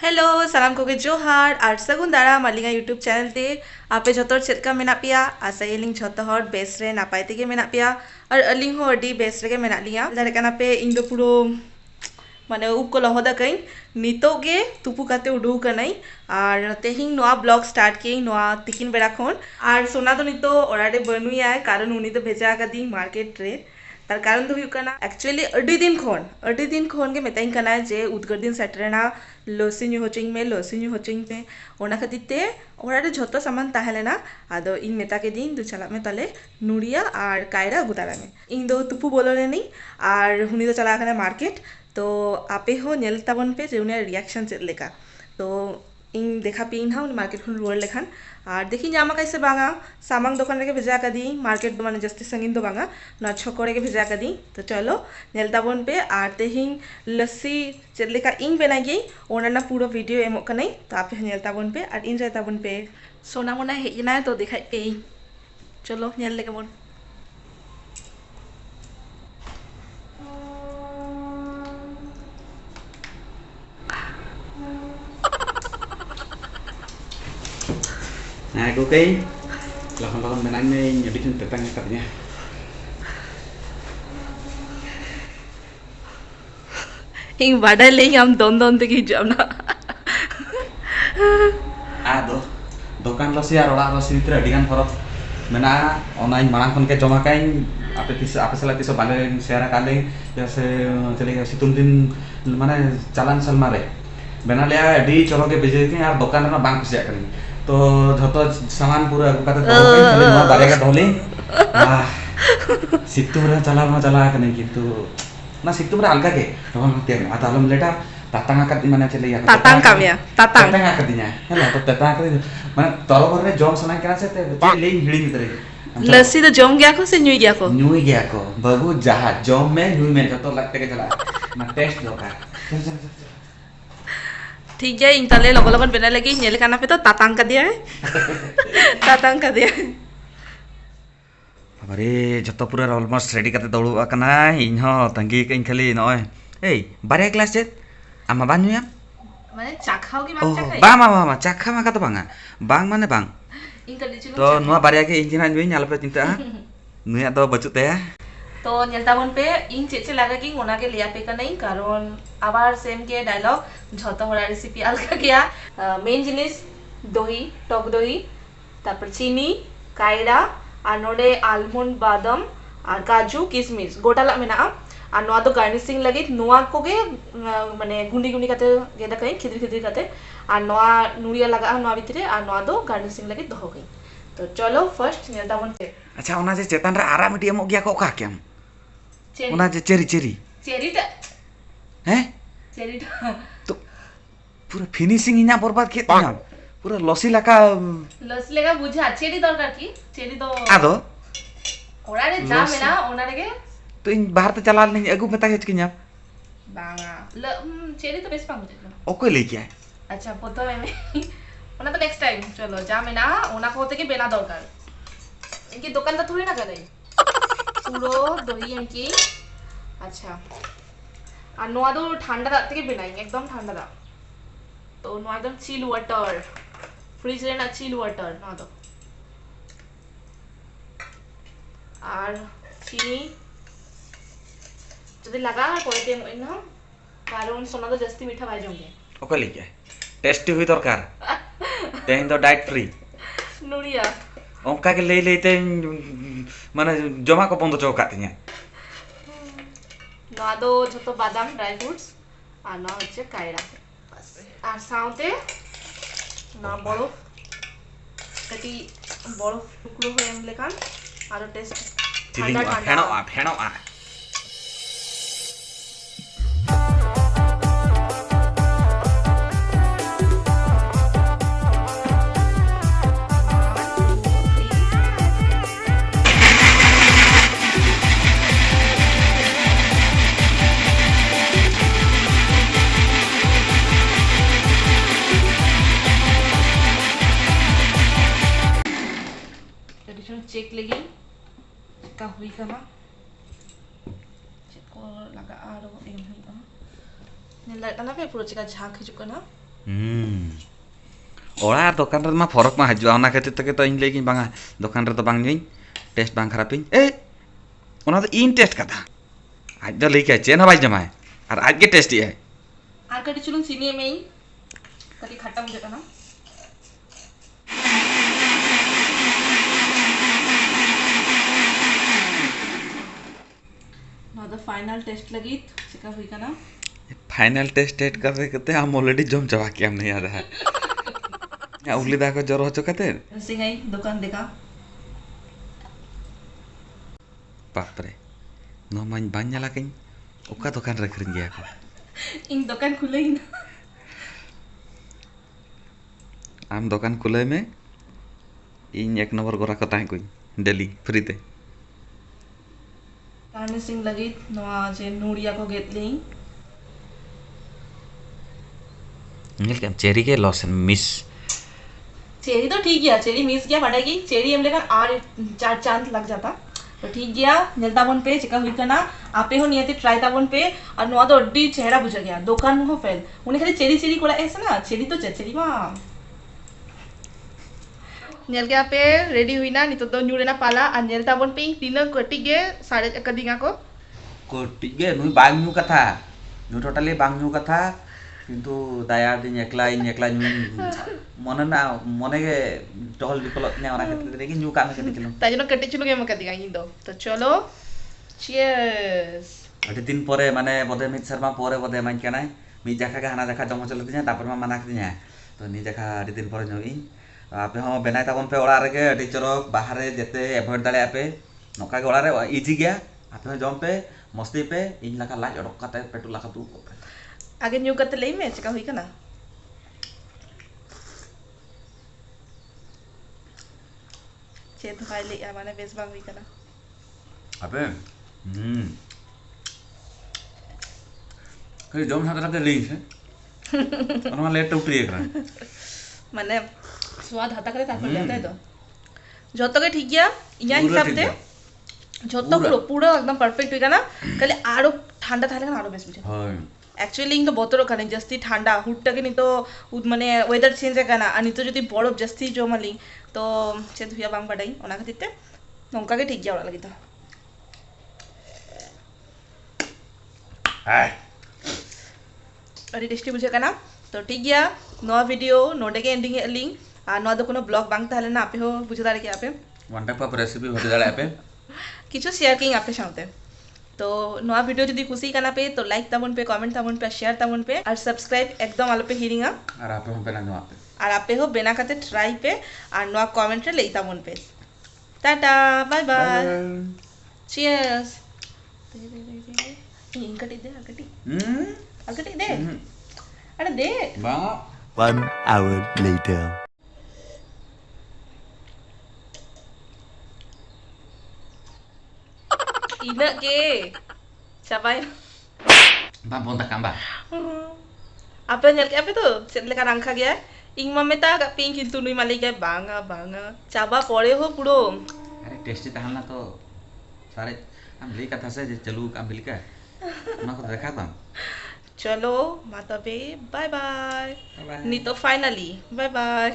Hello सालाम को जोहार और सगुन दाराम अलिंगा यूट्यूब चैनल ते आपे जतर चेदका मेना पिया आसायलिंग झतो हर बेस रे नापाय तेगे मेना पिया और अलिंग हो अडी बेस रेगे मेना लिया दारे काना पे इन दो पुरो माने उब को लहोदा कई नितो गे तुपु काते उडू कनाई और तेहिंग नोआ ब्लॉग स्टार्ट की नोआ तिकिन बेड़ा खोन और सोना तो नितो ओराडे बनुया कारण उनी तो भेजा कदी मार्केट रे तार कारण तो हुयुकना एक्चुअली अडी दिन खोन के मेताइन कना जे उद्गार दिन सेटरेना लसी ᱧᱩ होचिंग में लसी ᱧᱩ होचिंग में ओना खातिर ते ओराडे झोतो सामान ताहेलेना आदो इन मेता के दिन दु चला में तले नुड़िया और कायरा गुदारा में इन दो तुपु बोलो लेनी और हुनी तो चला कना मार्केट तो आपे हो नेल ताबन पे जे उनी रिएक्शन चेद लेका तो इन देखा पे इन हा उनी मार्केट खुन रुआर लेखान और देखी जामा कैसे बांगा सामांग दुकान रे भेजा कदी मार्केट माने जस्ती संगीन दो बांगा ना छको रे भेजा कदी तो चलो नेल ताबन पे और तेहिं लस्सी चेद लेका इन बेना गई ओना पूरा वीडियो एमो कनाई तो आपे नेल ताबन पे और इन रे ताबन पे सोना मोना हेजना तो दिखाई पे चलो नेल लेके bone Nah, aku kay lakan menang nih jadi kan tetangga katanya. ing badai le हम दोन ते की jamna Aduh, dokan lo sih orang lo sih itu adikan korot mena online malang kon ke joma kain apa salah tiso balik share kali ya se चलेगा सितुम दिन mana jalan salmare bena le di चलो के बेचे के यार दुकान में बांग कुछ करें तो झोतो सामान पूरा aku kata खाली नवा बारे का धोले situ रे चला कने gitu ना situ रे अलगा के दोन तेर आता आलम लेटा tatang akad mana cile ya tatang kam ya tatang akadnya hello तो tatang akad mana तरो करे जॉम सना करा से ते ले हिड़ी मितरे लस्सी तो जम गया को से न्यूई गया को बाबू जहाज जॉम में न्यूई में तो लगते के चला ना टेस्ट होगा ठीक है इन तले लगो लगन बेना लगी नेल काना पे तो तातांग का दिया है तातांग का दिया अरे जतो पूरा ऑलमोस्ट रेडी करते दौड़ू कना इन हो तंगी के खाली नय ए बारे क्लास चेत आमा बानुया माने चाखाओ की बात चाखाई बा चाखा मा का तो बांगा बांग माने बांग इन कली चुनु तो नुआ बारे के इंजिन आन ᱧᱟᱞ पे चिंता नुया तो बचुत है तो नेलताबन पे इन चेचे लगा कि ओना के लिया पे का नहीं कारण आबार सेम के डायलॉग झतो होरा रेसिपी अलगा गया मेन जिनिस दही टक दही तापर चीनी कायरा और नोडे आलमंड बादाम और काजू किशमिश गोटाला मेना और नोआ तो गार्निशिंग लगी नोआ को के माने गुंडी गुंडी काते गेदा कई खिदरी खिदरी काते और नोआ नुड़िया लगा नोआ भीतरे और नोआ दो गार्निशिंग लगी दो गई तो चलो फर्स्ट नेलताबन पे अच्छा ओना जे चेतन रे आरा मिडियम हो गया को का क्या ओना जे चेरी टा हैं चेरी तो पूरा फिनिशिंग इना बर्बाद के ना पूरा लसी लका बुझा चेरी दरकार की चेरी तो आदो ओरा रे जा मेना ओना रे के तो इन बाहर तो चला नहीं अगु पता है किnya बांगा चेरी तो बेस पांग मुझे ओके ले क्या अच्छा पोतो में ओना तो नेक्स्ट टाइम चलो जा मेना ओना को होते के बेना दरकार इनकी दुकान तो थोड़ी ना करे পুরো দই এমকি আচ্ছা আর নোয়া তো ঠান্ডা দাঁত থেকে বেনাই একদম ঠান্ডা দাঁত তো নোয়া একদম চিল ওয়াটার ফ্রিজ রে না চিল ওয়াটার নোয়া তো আর চিনি যদি লাগা করে দে না কারণ সোনা তো জাস্তি মিঠা ভাই জমগে ওকে লিখে টেস্টি हुई দরকার তেহিন তো ডায়েট ফ্রি নুড়িয়া ओंका के ले लेते माने जमा को बंद चौका तिया ना दो झतो बादाम ड्राई फ्रूट्स আর না হচ্ছে কায়রা আর সাথে না বড় কটি বড় টুকরো হয়ে আমলেকান আর টেস্ট ঠান্ডা ফেনো चेक लगी का हुई कमा चेक को लगा आरो एम हुई नेला तना पे पूरा चिका झाक हिजु कना ओड़ा दुकान रे फरक मा हजुआ ओना खातिर तके तो इन लेगी बांगा दुकान रे तो बांग नुई टेस्ट बांग खरापिन ए ओना तो इन टेस्ट कथा आज द लेके चेन हवाई जमाए और आज के टेस्ट है आर कटी चुलुन सीनी में ही कटी खट्टा मुझे ना now the final test लगी चिका हुई का ना फाइनल टेस्ट एट कर करते हम ऑलरेडी जम चबा के हम नहीं याद है या उगली दा को जरो हो कते सिंगाई दुकान देखा बाप रे नो मन बान्या लाकिन ओका दुकान रे खरीद गया को इन दुकान खुले ही ना आम दुकान खुले में इन एक नंबर गोरा को ताई कोई डेली फ्री ते गार्निशिंग लगी नवा जे नूड़िया को गेतली मिल के चेरी के लॉस मिस चेरी तो ठीक गया चेरी मिस गया पड़ेगी चेरी हम लेकर आर 4 चांद लग जाता तो ठीक गया नेलताबन पे चिका हुई करना आपे हो नियति ट्राई ताबन पे और नवा तो अड्डी चेहरा बुझा गया दुकान को फेल उन्हें खाली चेरी चेरी कोड़ा ऐसा ना चेरी तो चेरी मा नेल के आपे रेडी हुई ना नितो तो न्यूरे ना पाला और नेलताबन पे तीन कटी गे साढ़े कदिंगा को कोटिगे नुई बांग नु कथा नु टोटली बांग नु कथा किंतु दाया दिन एकला नुई मने ना मने के टहल बिकलत ने ओना खेत रे कि न्यू काम के दिखलो ताई जनो कटी चुलु के मका दिगा इन दो तो चलो चीयर्स अति दिन परे माने बदे मित शर्मा परे बदे मान के नाय मी जखा के हाना जखा जम चलत दिया तापर मा माना दिया तो नि जखा अति दिन परे नई आपे हम बेनाय ताबन पे ओड़ा रे के टीचर बाहर जेते अवॉइड दाले आपे नोका के ओड़ा रे इजी गया आपे जम पे मस्ती पे इन लका लाज अडक काते पेटु लका तू आगे न्यू करते ले में चिका हुई का ना चेत भाई ले माने बेस बांग हुई का ना अबे कहीं जम हाथ रखे लिंक है और वहाँ लेट उतरी है माने स्वाद हाथा करे तापर लेते तो जतो के ठीक गया या हिसाब दे जतो पूरा एकदम परफेक्ट हुई का ना खाली आरो ठंडा थाले ना आरो बेस बुझे हां एक्चुअली इन तो बतरो खाने जस्ती ठंडा हुटटा के नहीं तो माने वेदर चेंज है ना अनि तो जदी बरफ जस्ती जमाली तो चेत हुआ बांग पड़ाई ओना खातिरते नौका के ठीक गया ओला लगी तो हाय अरे टेस्टी बुझे का ना तो ठीक गया नवा वीडियो नोडे के एंडिंग लिंक आ नवा दो कोनो ब्लॉग बांग ताहले ना आपे हो बुझे दारे के आपे वन टाइप ऑफ रेसिपी होते दाड़े आपे किछु शेयर किंग आपे साथे तो नवा वीडियो जदी खुशी काना पे तो लाइक ताबन पे कमेंट ताबन पे शेयर ताबन पे और सब्सक्राइब एकदम आलो पे हिरिंगा और आपे हम बेना नो आपे और आपे हो बेना खाते ट्राई पे और नवा कमेंट रे लेता मन पे टाटा बाय बाय चीयर्स इंकटी दे अगटी दे अरे दे बा 1 hour later ina ke capai बा बोंता काम बा apa nyel ke apa tuh set lekan angka gya ing mame ta ka pink kintu nui mali ke banga banga chaba pore ho puro अरे tasty ताहना तो सारे हम ले कथा से चलू काम बिल का ना को देखा था चलो माता बे बाय बाय बाय नी तो फाइनली बाय बाय